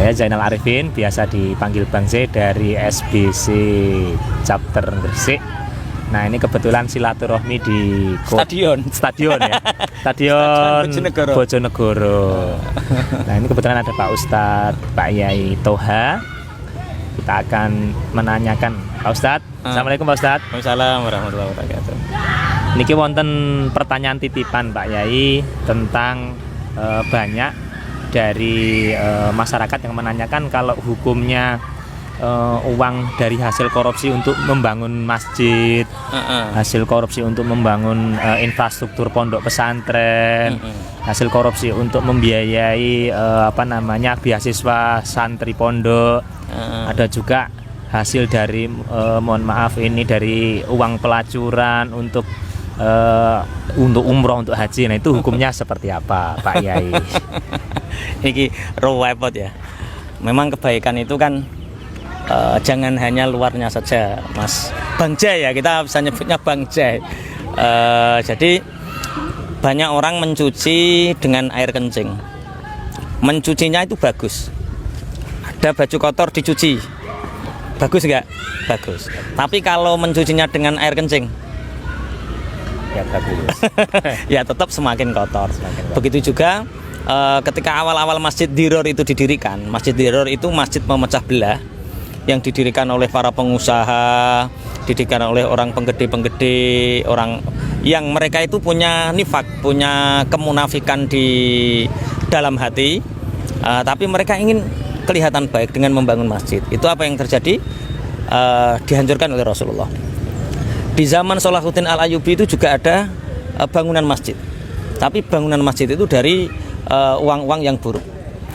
Saya Zainal Arifin, biasa dipanggil Bang Z dari SBC Chapter Gresik. Nah, ini kebetulan silaturahmi di stadion ya. Stadion Bojonegoro. Nah, ini kebetulan ada Pak Ustadz, Pak Yai Toha. Kita akan menanyakan Pak Ustadz. Assalamualaikum Pak Ustadz. Waalaikumsalam warahmatullahi wabarakatuh. Niki wonten pertanyaan titipan Pak Yai tentang banyak dari masyarakat yang menanyakan kalau hukumnya uang dari hasil korupsi untuk membangun masjid, hasil korupsi untuk membangun infrastruktur pondok pesantren, hasil korupsi untuk membiayai beasiswa santri pondok, ada juga hasil dari mohon maaf ini dari uang pelacuran untuk umroh, untuk haji. Nah, itu hukumnya seperti apa Pak Yai? Ini repot ya. Memang kebaikan itu kan jangan hanya luarnya saja, Mas Bang Jai ya, kita bisa nyebutnya Bang Jai. Jadi banyak orang mencuci dengan air kencing. Mencucinya itu bagus. Ada baju kotor dicuci, bagus nggak? Bagus. Tapi kalau mencucinya dengan air kencing, ya bagus. Ya tetap semakin kotor. Begitu juga ketika awal-awal Masjid Diror itu didirikan. Masjid Diror itu masjid memecah belah yang didirikan oleh para pengusaha, didirikan oleh orang penggede-penggede, orang yang mereka itu punya nifak, punya kemunafikan di dalam hati, tapi mereka ingin kelihatan baik dengan membangun masjid. Itu apa yang terjadi? Dihancurkan oleh Rasulullah. Di zaman Salahuddin Al-Ayyubi itu juga ada bangunan masjid, tapi bangunan masjid itu dari uang-uang yang buruk.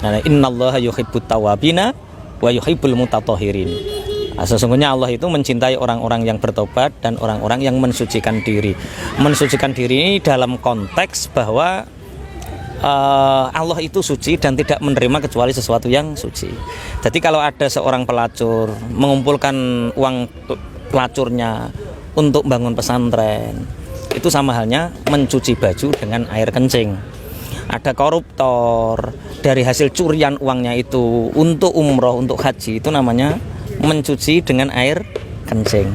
Nah, innallaha yuhibbut tawabina wa yuhibbul mutatahhirin. Sesungguhnya Allah itu mencintai orang-orang yang bertobat dan orang-orang yang mensucikan diri. Mensucikan diri ini dalam konteks bahwa Allah itu suci dan tidak menerima kecuali sesuatu yang suci. Jadi kalau ada seorang pelacur mengumpulkan uang pelacurnya untuk bangun pesantren, itu sama halnya mencuci baju dengan air kencing. Ada koruptor, dari hasil curian uangnya itu untuk umroh, untuk haji, itu namanya mencuci dengan air kencing.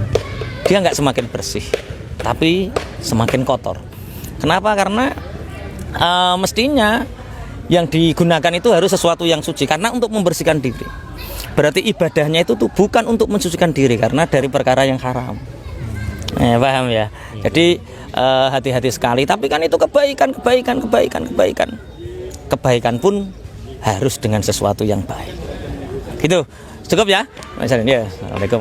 Dia nggak semakin bersih, tapi semakin kotor. Kenapa? Karena mestinya yang digunakan itu harus sesuatu yang suci, karena untuk membersihkan diri. Berarti ibadahnya itu tuh bukan untuk mensucikan diri, karena dari perkara yang haram. Paham ya? Jadi hati-hati sekali. Tapi kan itu kebaikan. Kebaikan pun harus dengan sesuatu yang baik. Gitu. Cukup ya? Assalamualaikum.